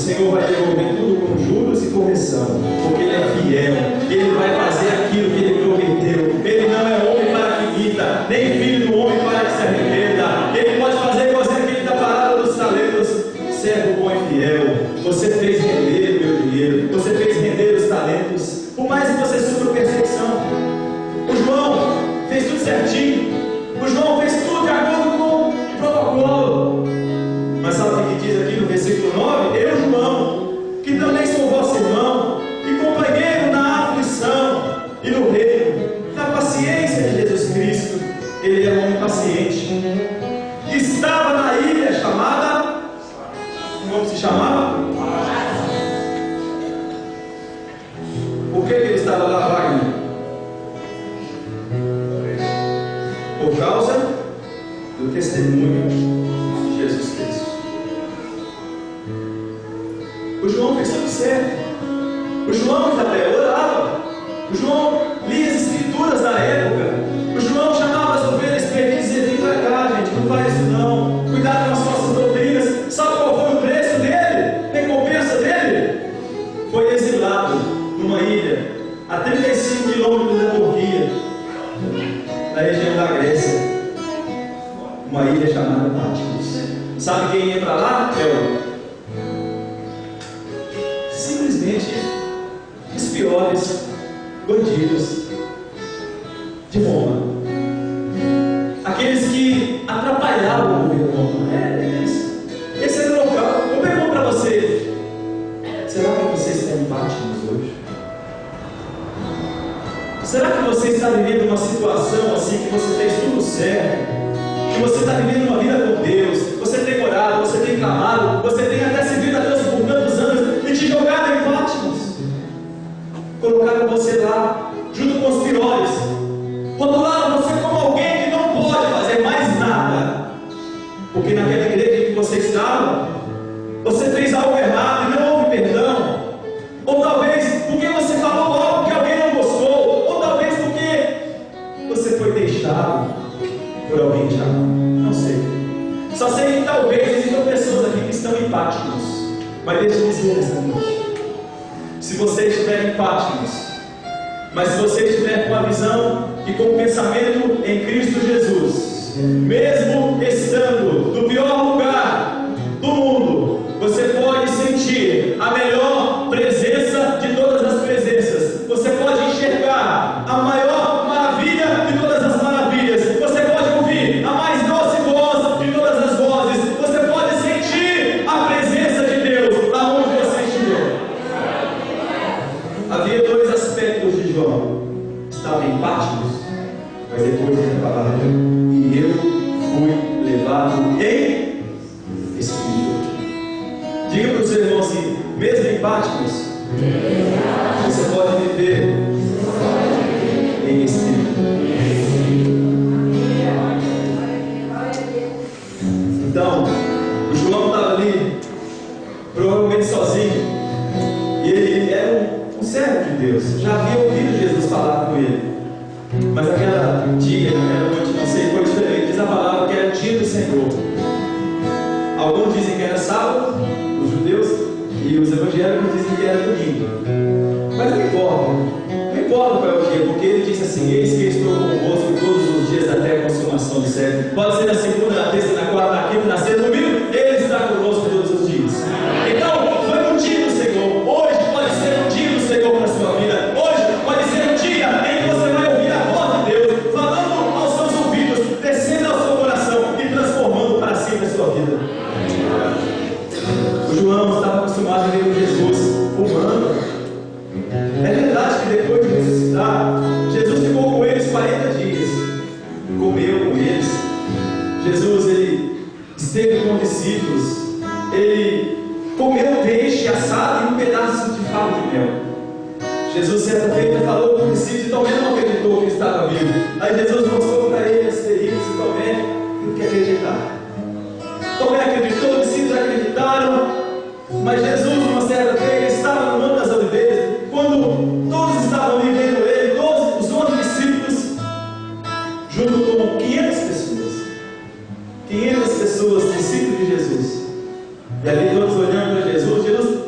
Senhor vai devolver tudo com juros e correção, porque Ele é fiel, Ele vai fazer aquilo que Ele prometeu. Ele não é homem para que minta, nem filho do homem para que se arrependa. Ele pode fazer igual aquele da parábola dos talentos. Servo bom e fiel, você fez render o meu dinheiro, você fez render os talentos, por mais que você sofra perseguição. O João fez tudo certinho, o João fez tudo de acordo com o protocolo. Mas sabe o que diz aqui no versículo 9? Eu, João, que também sou vosso irmão e companheiro na aflição e no reino da paciência de Jesus Cristo. Ele é um homem paciente. Estava na ilha chamada, como se chamava? Por que ele estava lá, Wagner? Por causa do testemunho de Jesus Cristo. O João fez tudo certo. O João até orava. O João lia as escrituras da época. O João chamava as ovelhas perdidas e dizia: vem para cá, gente, não faz isso não. Cuidado com as nossas doutrinas. Sabe qual foi o preço dele? A recompensa dele? Foi exilado numa ilha a 35 quilômetros da Turquia, na região da Grécia, uma ilha chamada Patmos. Sabe quem ia para lá? Simplesmente os piores bandidos de Roma, aqueles que atrapalhavam o governo romano. Esse era o local. Eu pergunto para você: será que você está em Patmos hoje? Será que você está vivendo uma situação assim, que você fez tudo certo, que você está vivendo uma vida com Deus, você tem orado, você tem clamado, você tem até servido a Deus por tantos anos, e te jogaram em Patmos, colocaram você lá junto com os piores, rotularam você como alguém que não pode fazer mais nada, porque naquela igreja em que você estava, você fez algo errado e não houve perdão, ou talvez porque você falou algo que alguém não gostou, ou talvez porque você foi deixado por alguém te amar. Não sei. Só sei que talvez existam pessoas aqui que estão em Patmos. Mas deixa eu dizer essa noite: se você estiver em Patmos, mas se você estiver com a visão e com o pensamento em Cristo Jesus, mesmo estando no pior lugar do mundo, você pode sentir a melhor presença de todas as presenças. Você pode enxergar a maior maravilha de todas as maravilhas. Você pode ouvir a mais doce voz de todas as vozes. Você pode sentir a presença de Deus aonde você estiver. Havia dois aspectos de João: estava em Patmos, mas depois ele falava: e eu fui levado em Espírito. Diga para o seu irmão assim: mesmo em Patmos, você pode viver em Espírito. Então, o João estava ali, provavelmente sozinho, e ele era um servo de Deus, já havia ouvido Jesus falar com ele, mas aquela dia, aquela noite, não sei, foi diferente. Diz a palavra que era dia do Senhor. Alguns dizem que era sábado, os judeus, e os evangélicos dizem que era domingo. Mas não importa qual é o dia, porque ele disse assim: eis que estou convosco todos os dias até a consumação do século. Pode ser na segunda, na terça, na quarta, na quinta, na sexta, no domingo, ele está conosco todos os dias. Então, foi um dia do Senhor. Hoje pode ser um dia do Senhor para a sua vida. Hoje pode ser um dia em que você vai ouvir a voz de Deus falando aos seus ouvidos, descendo ao seu coração e transformando para sempre a sua vida. O João estava acostumado a ver com Jesus humano. É verdade que depois de ressuscitar, Jesus ficou com eles 40 dias, comeu com eles. Jesus, ele esteve com os discípulos, ele comeu peixe assado e um pedaço de favo de mel. Jesus certa feita falou com os discípulos e Tomé não acreditou que ele estava vivo. Aí Jesus mostrou para ele as feridas e Tomé teve que acreditar. Tomé acreditou, os discípulos acreditaram, mas Jesus, uma certa feita, estava no Monte das Oliveiras, quando todos estavam ali vendo ele, os 11 discípulos, junto com 500 pessoas, discípulos de Jesus, e ali todos olhando para Jesus. Jesus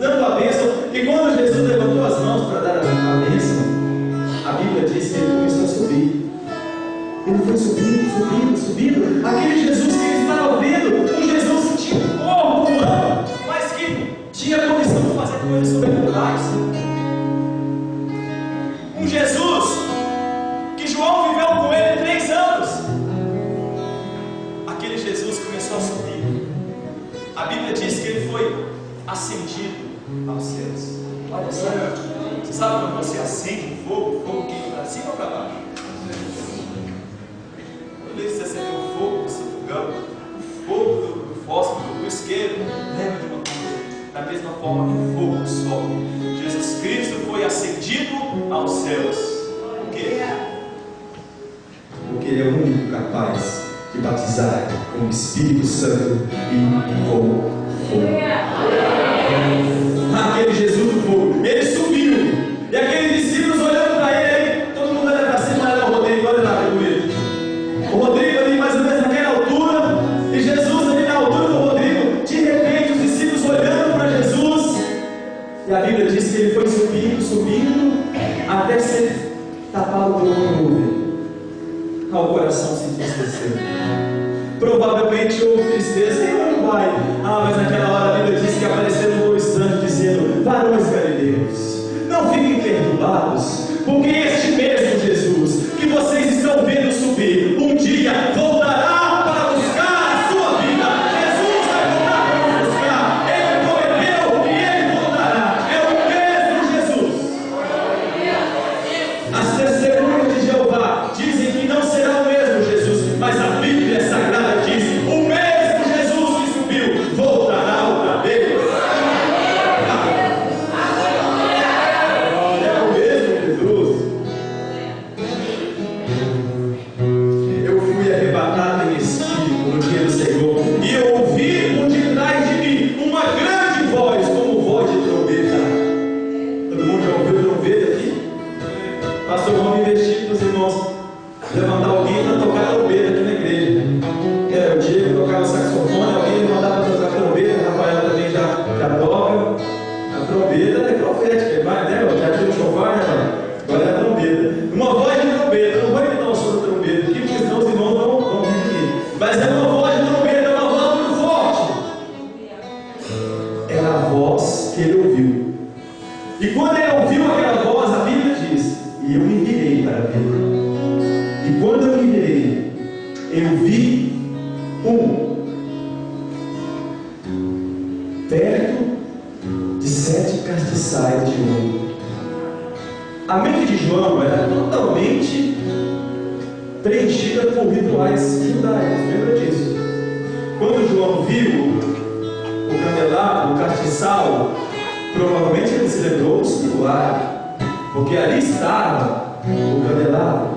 Ele foi subindo, subindo, subindo. Aquele Jesus que ele estava vendo, um Jesus que tinha um corpo humano, mas que tinha a condição de fazer coisas sobrenaturais. Um Jesus que João viveu com ele 3 anos. Aquele Jesus começou a subir. A Bíblia diz que ele foi ascendido aos céus. Olha só, você sabe quando você acende um fogo, o fogo queima para cima ou para baixo? Quando você acende um fogo no seu fogão, o fogo do fósforo, do isqueiro, lembra de uma coisa, da mesma forma que o fogo do sol. Jesus Cristo foi ascendido aos céus. Por quê? Porque Ele é o único capaz de batizar com o Espírito Santo e com fogo. Aquele Jesus do fogo, ele subiu, e aqueles discípulos olhando para ele, todo mundo olha para cima, olha o Rodrigo, olha lá, bonito. O Rodrigo ali mais ou menos naquela altura, e Jesus ali na altura do Rodrigo. De repente os discípulos olhando para Jesus, e a Bíblia diz que ele foi subindo, subindo, até ser tapado por uma nuvem. O coração se entristeceu. Provavelmente houve tristeza. E onde vai? Mas naquela hora a Bíblia diz que apareceram 2 anjos dizendo: varões galileus, não fiquem perturbados, porque este mesmo Jesus que vocês estão vendo subir, um dia voltará para buscar a sua vida. Jesus vai voltar para nos buscar. Ele prometeu e ele voltará. É o mesmo Jesus. As testemunhas de Jeová dizem que não será o mesmo Jesus, mas a Bíblia Sagrada diz: o mesmo Jesus que subiu voltará outra vez. É o mesmo Jesus. Eu fui arrebatado em espírito no dia do Senhor, e eu ouvi por detrás de mim uma grande voz, como voz de trombeta. Todo mundo já ouviu trombeta aqui? Pastor, vamos investir nos irmãos, levantar alguém para tocar trombeta aqui na igreja. O Diego tocava saxofone, alguém mandava para tocar trombeta, a Rafaela também já toca. A trombeta é profética, vai, né? Já tinha o chofar, né? Agora é a trombeta. Uma voz de trombeta, eu não vou imitar o som da trombeta aqui, porque senão os irmãos vão vir aqui. Mas é uma voz de trombeta, é uma voz muito forte. Era a voz que ele ouviu. E quando ele ouviu aquela voz, a Bíblia diz: e eu me virei para ver. E quando eu me virei, eu vi perto de 7 castiçais de ouro. A mente de João era totalmente preenchida por rituais judaicos, lembra disso? Quando João viu o candelabro, o castiçal, provavelmente ele se lembrou do singular, porque ali estava o candelabro.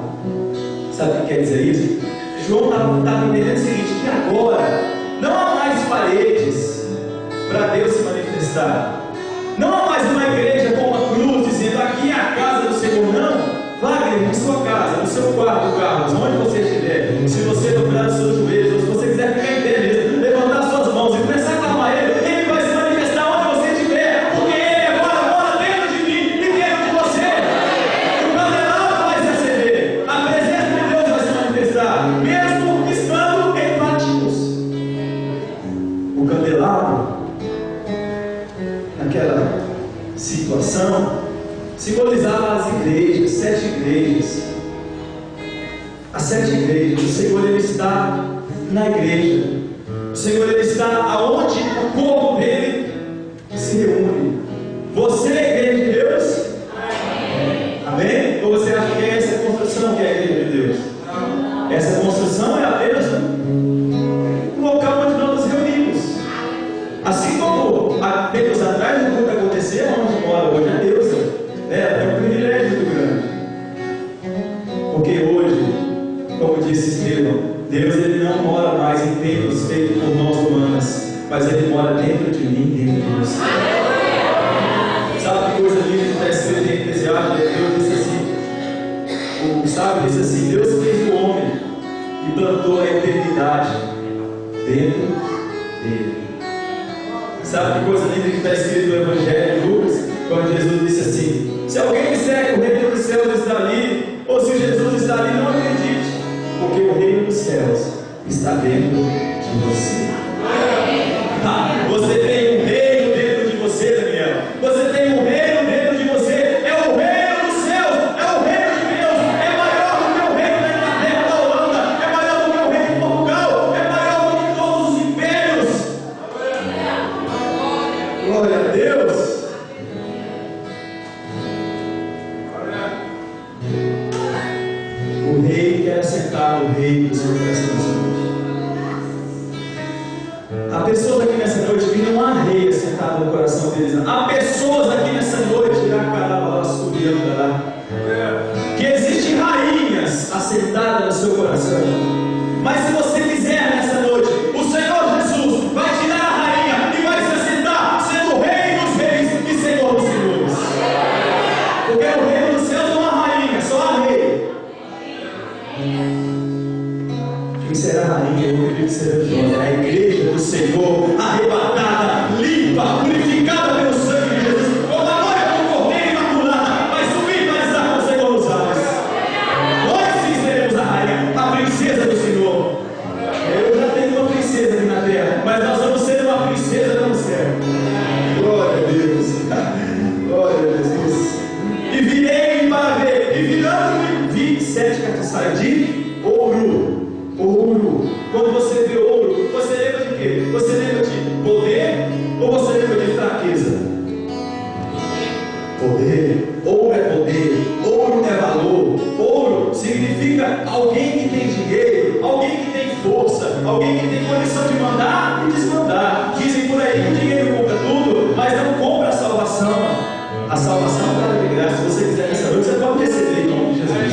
Sabe o que quer dizer isso? João estava entendendo o seguinte: que agora não há mais paredes para Deus se manifestar. Não há mais uma igreja com uma cruz dizendo: aqui é a casa do Senhor. Não. Wagner, em sua casa, no seu quarto, Carlos, onde você estiver, se você dobrar os seus joelhos, ou se você quiser ficar em pé mesmo, levantar suas mãos e começar a clamar Ele, Ele vai se manifestar onde você estiver, porque Ele agora mora dentro de mim e dentro de você. O candelabro vai se acender, a presença de Deus vai se manifestar, mesmo estando em Patmos. O candelabro, naquela situação, simbolizava as igrejas, 7 igrejas. As 7 igrejas. O Senhor, Ele está na igreja. O Senhor, Ele está aonde o corpo dele se reúne. Você é a igreja de Deus? Amém? Amém? Ou você acha que é essa construção que é a igreja de Deus? Não. Essa construção é apenas um local onde nós nos reunimos. Assim como há tempos atrás o culto acontecia, onde mora hoje é Deus. É um privilégio muito grande. Porque hoje, como disse Estevão, Deus ele não mora mais em templos feitos por mãos humanas, mas Ele mora dentro de mim, dentro de você. Sabe que coisa linda que está escrito em Eclesiastes? Deus disse assim, o sábio disse assim: Deus fez o homem e plantou a eternidade dentro dele. Sabe que coisa linda que está escrito no Evangelho de Lucas, quando Jesus disse assim: se alguém disser que o reino dos céus está ali, ou se Jesus está ali, não acredite, o reino dos céus está dentro de você. Você tem um reino dentro de você, Daniel. Você tem um reino dentro de você. É o reino dos céus, é o reino de Deus. É maior do que o reino da Inglaterra, da Holanda. É maior do que o reino de Portugal. É maior do que todos os impérios. Glória a Deus. O rei quer assentar o rei do seu coração. Há pessoas aqui nessa noite que não há rei assentado no coração deles. Há pessoas aqui nessa noite que existem rainhas assentadas no seu coração. Mas se você quiser nessa noite, o Senhor Jesus vai tirar a rainha e vai se assentar sendo rei dos reis e Senhor dos senhores. Porque o reino dos céus não há rainha, só há rei. Quem será a rainha? Eu acredito que será a igreja do Senhor, arrebatada, limpa, purificada pelo sangue de Jesus, como a noiva do cordeiro imaculada, vai subir para estar com o Senhor nos ares. Nós sim seremos a rainha, a princesa do Senhor. Eu já tenho uma princesa aqui na terra, mas nós vamos ser uma princesa no céu. Glória a Deus. Glória a Deus. E virei para ver, e virando-me, vi 7 castiçais de ouro. Ouro. Quando você vê ouro, você lembra de quê? Você lembra de poder ou você lembra de fraqueza? Poder. Ouro é poder. Ouro é valor. Ouro significa alguém que tem dinheiro, alguém que tem força, alguém que tem condição de mandar e desmandar. Dizem por aí que o dinheiro compra tudo, mas não compra a salvação. A salvação é de graça. Se você quiser nessa noite, você pode receber em nome de Jesus.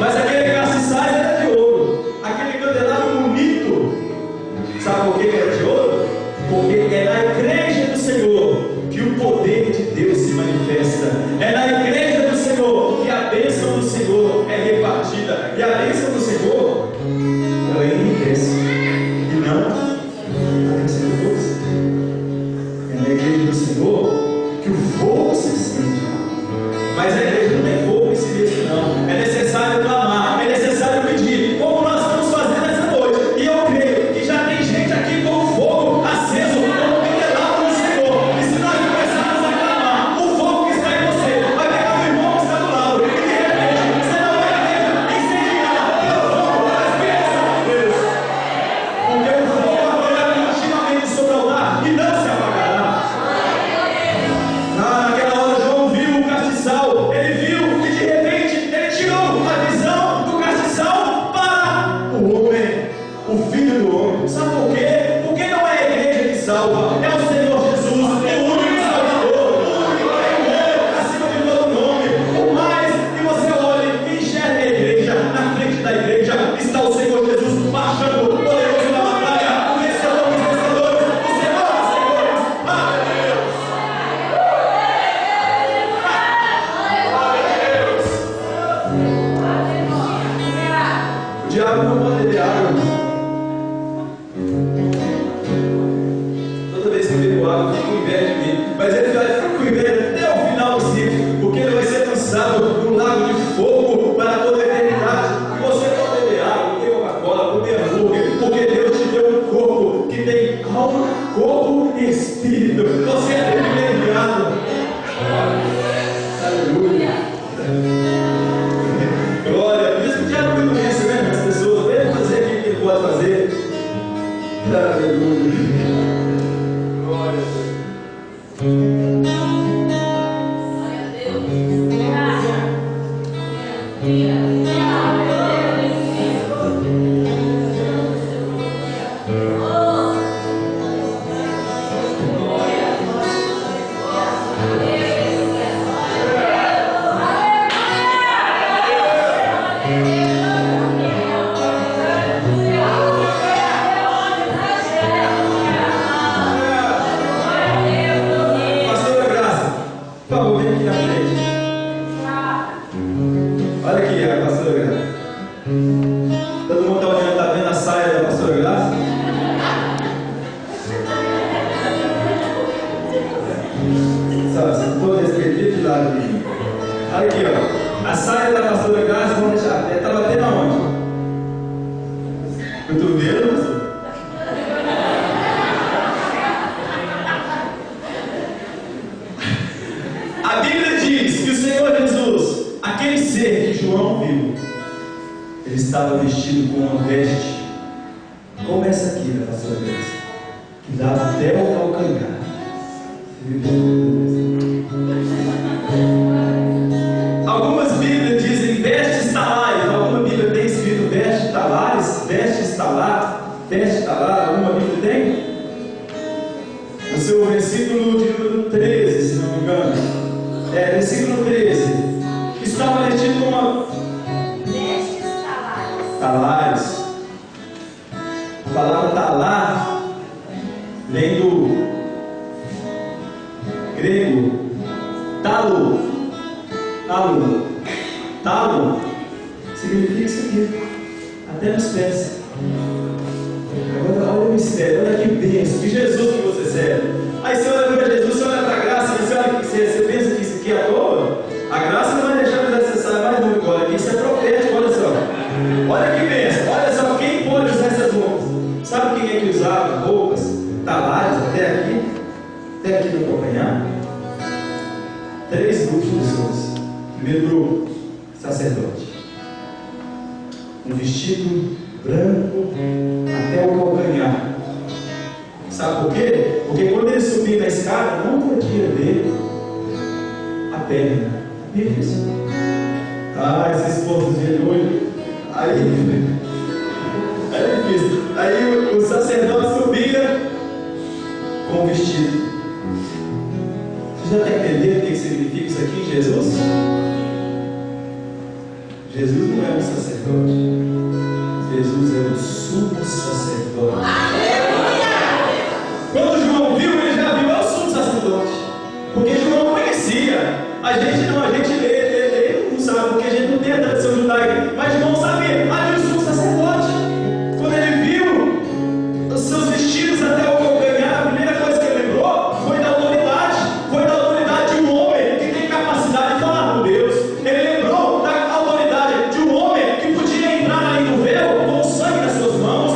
Mas aquele castiçais era de ouro. Aquele candelabro bonito, sabe por que era de ouro? Porque é na igreja do Senhor que o poder de Deus se manifesta. É na igreja do Senhor que a bênção do Senhor é repartida. E a bênção do Senhor, ela enriquece e não acrescenta força. É na igreja do Senhor que o fogo se acende. Mas a igreja não tem fogo em si mesmo, não. É necessário clamar, é necessário pedir, como nós estamos fazendo essa noite. E eu creio que já tem gente aqui com o fogo aceso, como o candelabro do Senhor. E se nós começarmos a clamar, o fogo que está em você vai pegar o irmão que está do lado. E de repente, você não vai ver incendiado pelo fogo da bênção de Deus. Porque o fogo agora continuamente sobre o lar e não se apagará. Naquela hora João viu o castiçal, ele viu e de repente ele tirou a visão do castiçal para o homem, o Filho do Homem. Sabe por quê? Porque não é a igreja que salva, é o Senhor Jesus, é o único Salvador, o único Senhor, acima de todo nome. Por mais que você olhe e enxergue a igreja, na frente da igreja está o Senhor Jesus marchando, poderoso na batalha, o vencedor dos vencedores, o Senhor dos senhores. Aleluia! O diabo não pode beber água. Toda vez que eu bebo água, eu fico com inveja de mim. Mas ele vai ficar com inveja até o final do ciclo, porque ele vai ser lançado no lago de fogo para toda a eternidade. E você pode beber água, comer Coca-Cola, comer hambúrguer, porque Deus te deu um corpo que tem alma, corpo e espírito. Você é privilegiado. Aleluia. Glória. Por isso que o diabo não conhece, né? As pessoas devem fazer aquilo que ele pode fazer. Aleluia. Glória a Deus. Pastora Graça, por favor, vem aqui na frente. Olha aqui a pastora Graça. Todo mundo está olhando, está vendo a saia da pastora Graça? Todo respeito de lado aqui. Olha aqui, ó. A saia da pastora Graça, vamos deixar. Ela está batendo aonde? Cotovelo, pastor? A Bíblia diz que o Senhor Jesus, aquele ser que João viu, ele estava vestido com uma veste como essa aqui, da pastora Graça, que dava até o calcanhar. Algumas Bíblias dizem vestes talares, alguma Bíblia tem escrito vestes talares, vestes talar, alguma Bíblia tem? No seu versículo de número 13, se não me engano, versículo 13, estava vestido com uma vestes talares. A palavra talar vem do grego talo. Talo significa isso aqui, até nos pés. Agora olha o mistério, olha que bênção, que Jesus que você serve. Aí você olha para Jesus, você olha para a graça, você pensa que isso aqui é à toa. A graça não vai deixar de acessar mais um agora aqui, isso é profético, olha só. Olha que bênção, olha só, quem pode usar essas roupas? Sabe quem é que usava roupas talares até aqui no calcanhar? 3 grupos de pessoas. Primeiro grupo, sacerdote. Um vestido branco até o calcanhar. Sabe por quê? Porque quando ele subia na escada, não podia ver a perna. Isso. Esses povos de noite. Aí o sacerdote subia com o vestido. Você já está entendendo o que significa isso aqui em Jesus? Jesus não é um sacerdote. Jesus é o sumo sacerdote. Quando João viu, ele já viu, é o sumo sacerdote. Porque João conhecia. A gente lê, não sabe, porque a gente não tem a tradição judaica. Mas João sabia, havia o sumo sacerdote. Quando ele viu os seus vestidos até o calcanhar, a primeira coisa que ele lembrou foi da autoridade de um homem que tem capacidade de falar com Deus. Ele lembrou da autoridade de um homem que podia entrar ali no véu com o sangue nas suas mãos.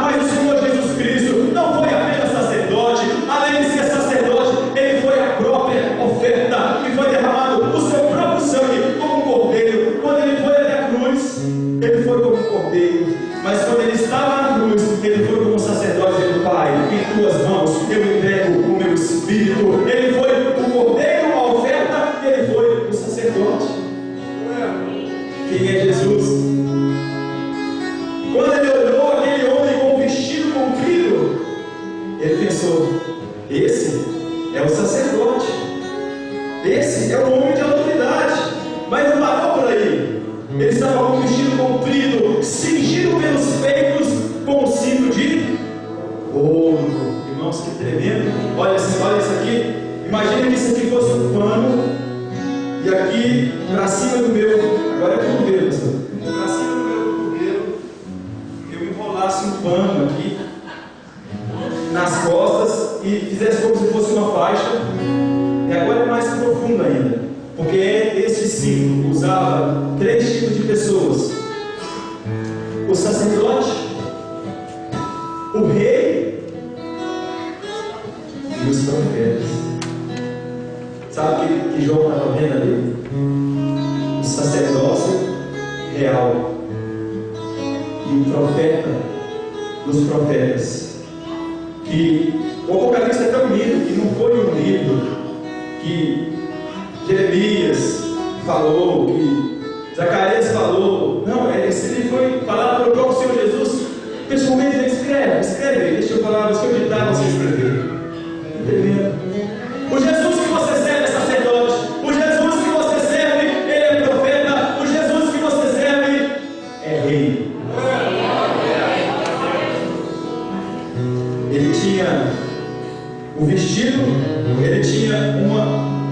Mas o Senhor Jesus Cristo não foi apenas sacerdote, além de ser sacerdote, ele foi a própria oferta que foi derramado o seu próprio sangue como um cordeiro. Quando ele foi até a cruz, ele foi como um cordeiro, mas quando ele estava na cruz, ele foi como um sacerdote do Pai. Em tuas mãos eu entrego o meu espírito. Ele foi o cordeiro, a oferta, e ele foi o sacerdote. Quem é Jesus? Quando ele olhou aquele homem com o vestido comprido, ele pensou: esse é o sacerdote, esse é o homem de autoridade. Mas não parou por aí. Ele estava com o vestido comprido, cingido pelos peitos com um cinto de ouro. Irmãos, que tremendo. Olha isso aqui. Imagina que isso aqui fosse um pano, e aqui para cima do meu, agora é cotovelo, pessoal, para cima do meu cotovelo eu enrolasse um pano aqui nas costas e fizesse como se fosse uma faixa. E agora é mais profundo ainda, porque esse cinto usava 3 tipos de pessoas: o sacerdote, o rei e os profetas. Sabe o que João estava vendo ali? O sacerdócio real e o profeta dos profetas. Que o Apocalipse é tão lindo que não foi um livro que Jeremias falou, que Zacarias falou. Não, esse livro foi falado pelo próprio Senhor Jesus. Pessoalmente ele escreve, deixa eu falar, deixa eu ditar você escrever. Entendeu? O Jesus que você serve é sacerdote. O Jesus que você serve, ele é profeta. O Jesus que você serve é rei. Ele tinha o vestido, ele tinha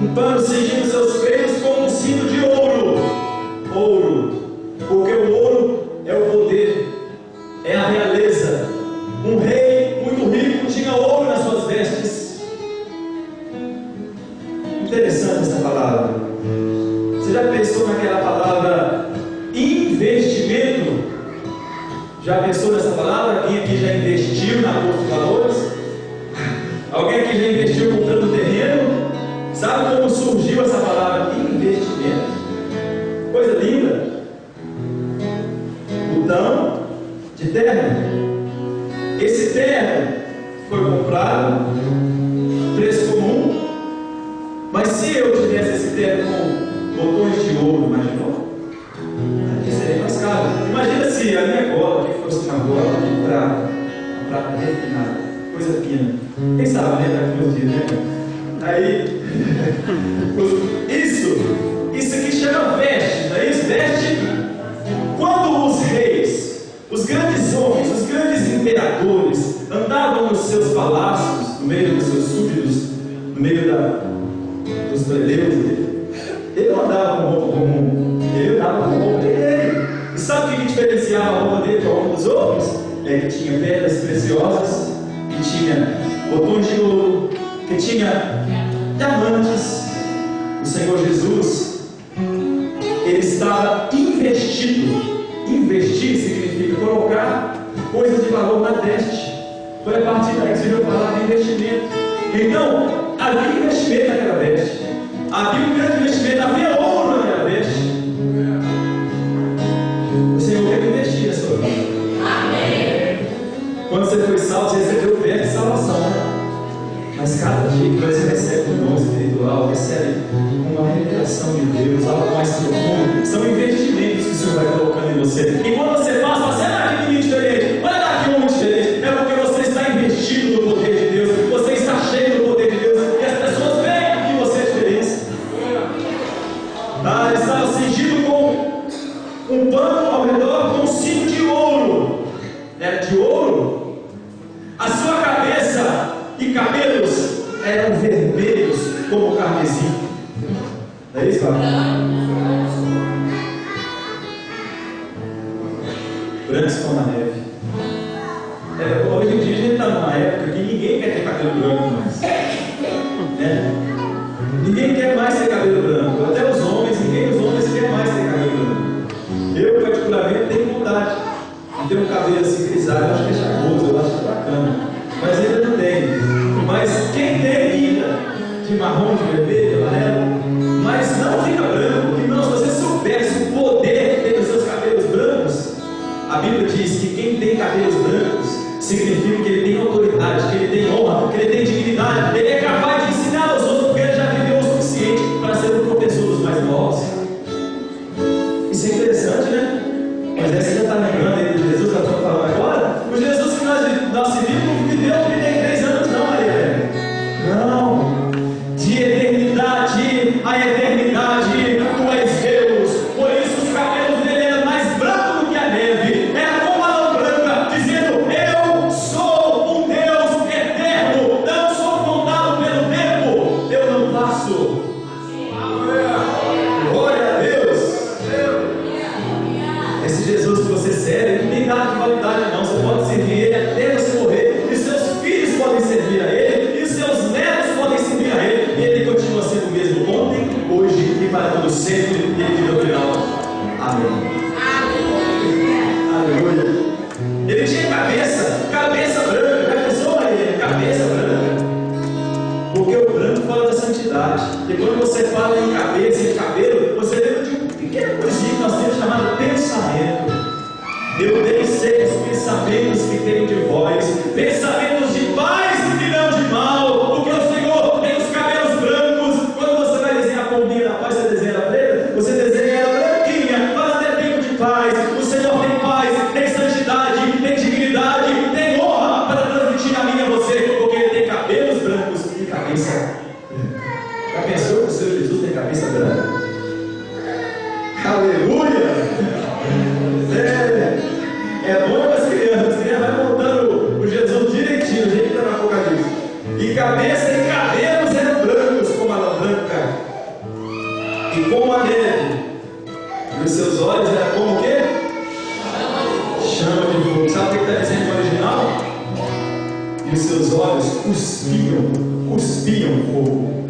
um pano cingindo seus peitos com um cinto de ouro. Ouro, porque o ouro é o poder, é a realeza. Um rei muito rico tinha ouro nas suas vestes. Interessante essa palavra. Você já pensou naquela palavra investimento? Já pensou nessa palavra? Alguém aqui já investiu na bolsa de valores? Alguém aqui já investiu comprando terreno? Sabe como surgiu essa palavra? Investimento. Coisa linda. Botão de terno. Esse terno foi comprado, preço comum. Mas se eu tivesse esse terno com botões de ouro, imaginou? Aqui seria mais caro. Imagina se a minha gola aqui fosse uma gola de prata refinada, coisa fina. Quem sabe, né? Daqui uns dias, né? Aí, isso aqui chama veste, não é isso? Veste. Quando os reis, os grandes homens, os grandes imperadores andavam nos seus palácios, no meio dos seus súditos, no meio dos plebeus dele, ele não andava com roupa comum, ele andava com roupa dele. E sabe o que diferenciava a roupa dele da roupa dos outros? É que tinha pedras preciosas, que tinha botões de ouro, que tinha diamantes. O Senhor Jesus, ele estava investido. Investir significa colocar coisas de valor na veste. Foi a partir daí que você vai falar de investimento. Então, havia investimento naquela veste. Havia um grande investimento, havia ouro naquela veste. O Senhor quer investir na sua vida. Amém. Quando você foi salvo, você recebeu o veste de salvação, né? Mas cada dia que você recebe um dom espiritual, recebe uma revelação de Deus, algo mais profundo, são investimentos que o Senhor vai colocando em você. E quando você passa, você é daqui diferente, olha daqui um diferente, é porque você está investido no poder de Deus, você está cheio do poder de Deus, e as pessoas veem que você é diferença. Ele estava cingido com um pano ao redor com um cinto de ouro. Era de ouro. A sua cabeça e cabelos eram vermelhos como carmesim. Não é isso, Fábio? Brancos como a neve. Hoje em dia a gente está numa época que ninguém quer ter cabelo branco mais. Né? Ninguém quer mais ter cabelo branco. Até os homens, os homens querem mais ter cabelo branco. Eu, particularmente, tenho vontade de ter um cabelo assim grisalho. Eu acho que é charmoso, eu acho que é bacana. Mas ainda não tem. Mas quem tem ainda de marrom, de vermelho, amarelo, mas não fica branco. Irmão, se você soubesse o poder que tem nos seus cabelos brancos, a Bíblia diz que quem tem cabelos brancos significa que ele tem autoridade, que ele tem honra, que ele tem dignidade, ele é capaz de ensinar aos outros, porque ele já viveu o suficiente para ser um professor dos mais novos. Isso é interessante, né? Mas você já está lembrando aí de Jesus que nós estamos falando agora? O Jesus que nós seguimos viveu 33 anos, não, Maria? Não. De eternidade a eternidade, tu és Deus. Por isso os cabelos dele eram mais brancos do que a neve. Era como a lã branca, dizendo: eu sou um Deus eterno. Não sou contado pelo tempo. Eu não passo. Glória a Deus. Esse Jesus que você serve não tem nada de validade, não. Você pode servir ele até você morrer. E seus filhos podem servir a ele. E seus netos podem servir a ele. E ele continua sendo o mesmo ontem, hoje e para todo sempre. E ele vive ao final. Amém. Aleluia. Ele tinha cabeça branca. Já pensou aí? Cabeça branca. Porque o branco fala da santidade. E quando você fala em cabeça e cabelo, você lembra de um pequeno coisinho que nós temos chamado pensamento. Eu bem sei os pensamentos que tenho de vós, pensamentos de paz e não de mal, porque o Senhor tem os cabelos brancos. Quando você vai desenhar a pombinha na paz, você desenha ela preta, você desenha ela branquinha, falando é tempo de paz. O Senhor tem paz, tem santidade, tem dignidade, tem honra para transmitir a mim e a você, porque Ele tem cabelos brancos e cabeça branca. Já pensou que o Senhor Jesus tem cabeça branca? Aleluia! É bom para as crianças vai montando o Jesus direitinho, do jeito que está no Apocalipse. E cabeça e cabelos eram brancos como a lã branca, e como a neve. E os seus olhos eram como o quê? Chama de fogo. Sabe o que está dizendo no original? E os seus olhos cuspiam fogo.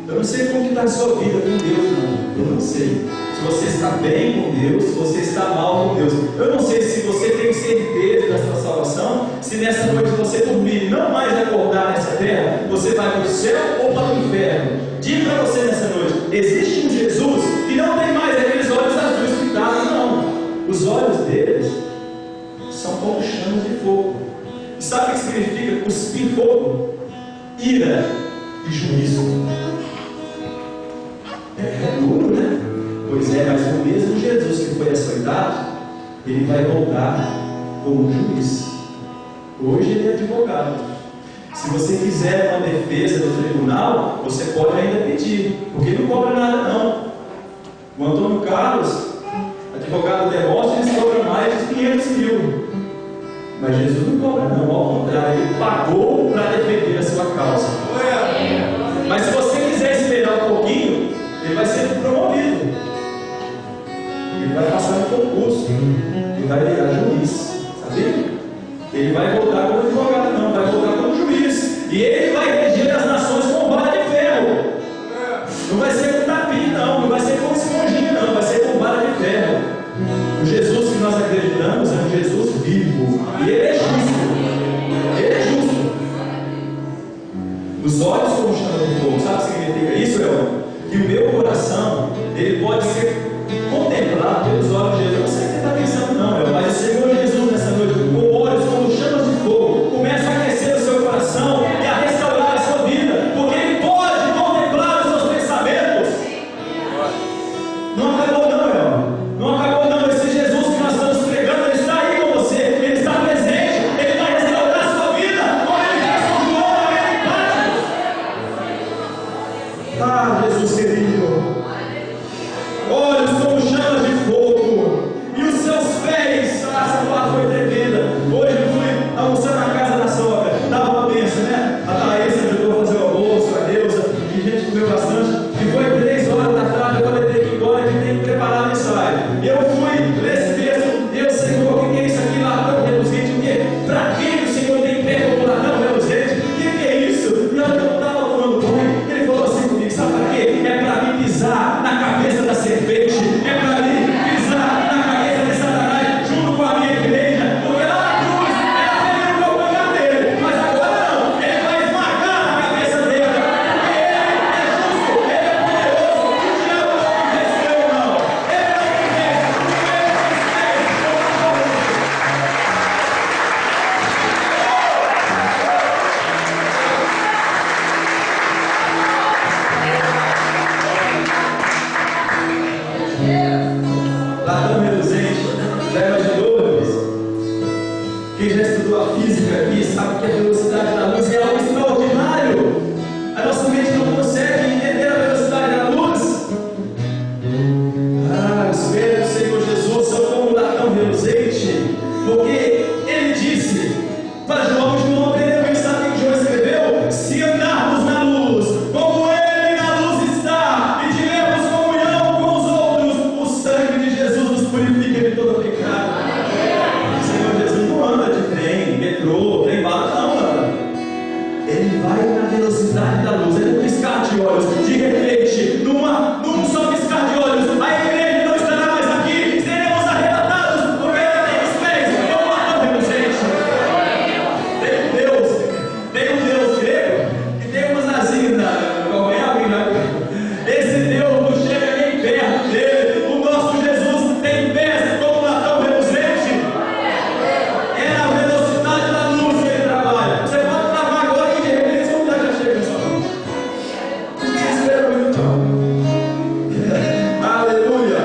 Eu não sei como que está a sua vida com Deus, não. Eu não sei se você está bem com Deus, se você está mal com Deus. Eu não sei se você tem certeza da sua salvação, se nessa noite você dormir e não mais acordar nessa terra, você vai para o céu ou para o inferno. Diga para você nessa noite: existe um Jesus que não tem mais aqueles olhos azuis pintados, não. Os olhos deles são como chamas de fogo. E sabe o que significa cuspir fogo? Ira e juízo. É duro, né? Pois é, mas o mesmo Jesus que foi açoitado, ele vai voltar como juiz. Hoje ele é advogado. Se você quiser uma defesa no tribunal, você pode ainda pedir, porque não cobra nada não. O Antônio Carlos, advogado Demóstenes, eles cobram mais de 500 mil. Mas Jesus não cobra não, ao contrário, ele pagou para defender a sua causa. Mas se você quiser esperar um pouquinho, ele vai ser promovido. Ele vai passar no concurso. Ele vai virar juiz. Sabia? Ele vai voltar como advogado, não, vai voltar como juiz. E ele vai reger as nações com vara de ferro. Não vai ser com tapinha, não vai ser com esponjinha, não, vai ser com vara de ferro. O Jesus que nós acreditamos é um Jesus vivo. E ele é justo. Ele é justo. Os olhos como chama de fogo. Sabe o que significa isso, Leão? Que o meu coração, ele pode ser contemplado pelos olhos de Jesus. Eu não sei o que você está pensando não, Leão, mas o Senhor Jesus nessa noite, com olhos como chamas de fogo, começa a aquecer o seu coração e a restaurar a sua vida, porque ele pode contemplar os seus pensamentos. Não acabou não, Leão. Não acabou não. Esse Jesus que nós estamos pregando, ele está aí com você, ele está presente, ele vai restaurar a sua vida, como ele fez com João, ele empático. Ah, Jesus querido, olhos como chamas de fogo, e os seus pés, essa palavra foi tremenda. Hoje eu fui almoçar na casa da sogra, estava uma bênção, né? A Thaís ajudou a fazer o almoço, a Neuza, e a gente comeu bastante, e foi 3 horas da tarde, agora eu tenho que ir embora, que tem que preparar a mensagem. E eu fui ler esse texto, eu, Senhor, o que é isso aqui, latão reluzente? O quê? Para quem o Senhor tem pé como latão reluzente? O que é isso? E eu estava tomando banho, ele falou assim comigo: sabe para quê? É para mim pisar na cabeça da serpente, é para mim pisar na cabeça de Satanás, junto com a minha igreja, porque lá na cruz ela feriu o calcanhar dele, mas agora não, ele vai esmagar na cabeça dele, porque ele é justo, ele é poderoso, o diabo não venceu, não, ele não vence, latão reluzente, já imaginou, Luiz? Quem já estudou a física aqui sabe que a velocidade da luz é algo extraordinário. A nossa mente não consegue entender a velocidade da luz. Ah, os pés do Senhor Jesus são como um latão reluzente, porque ele disse para João, João aprendeu isso, sabe o que João escreveu? Se andarmos na luz, como ele na luz está, e tivermos comunhão com os outros, o sangue de Jesus nos purifica de todo pecado. O Senhor Jesus não anda de trem, metrô, trem bala, não anda. Ele vai na velocidade da luz, ele não piscar de olhos, de repente, num só piscar de olhos, a igreja não estará mais aqui, seremos arrebatados, porque ele tem os pés como um latão reluzente. Tem um Deus grego que tem umas asinhas na calcanhar. Esse Deus não chega nem perto dele. O nosso Jesus tem pés como um latão reluzente. É a velocidade da luz que ele trabalha. Você pode travar agora que de repente esse lugar já chega na sua mão. Não se espera muito não. Aleluia.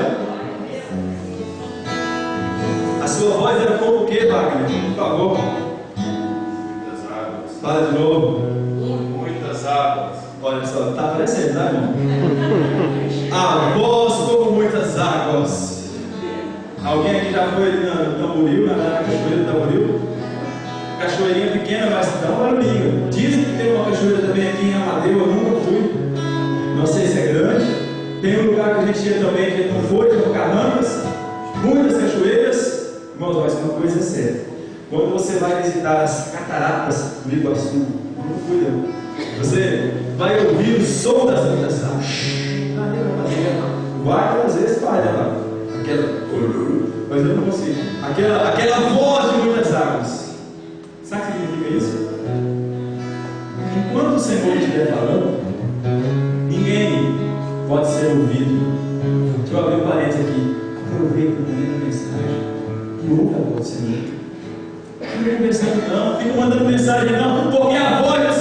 A sua voz era como o que, Wagner? Por favor. Muitas águas. Fala de novo. Muitas águas. Olha só, tá aparecendo, tá, irmão? A voz como muitas águas. Alguém aqui já foi no Tamboril, na cachoeira do Tamboril? Cachoeirinha pequena, mas dá um barulhinho. Dizem que tem uma cachoeira também aqui em Amadeu, eu nunca fui. Não sei se é grande. Tem um lugar que a gente ia também, que não foi, que é o Carrancas. Muitas cachoeiras. Irmãos, mas uma coisa é séria. Quando você vai visitar as cataratas do Iguaçu, não fui eu. Você vai ouvir o som das ondas. vai às vezes falha lá. Mas eu não consigo. Aquela voz de muitas águas. Sabe o que significa isso? Enquanto o Senhor estiver falando, ninguém pode ser ouvido. Deixa eu abrir um parênteses aqui. Aproveita o momento da mensagem e ouve a voz do Senhor. Não fica conversando não, fica mandando mensagem não, porque a voz do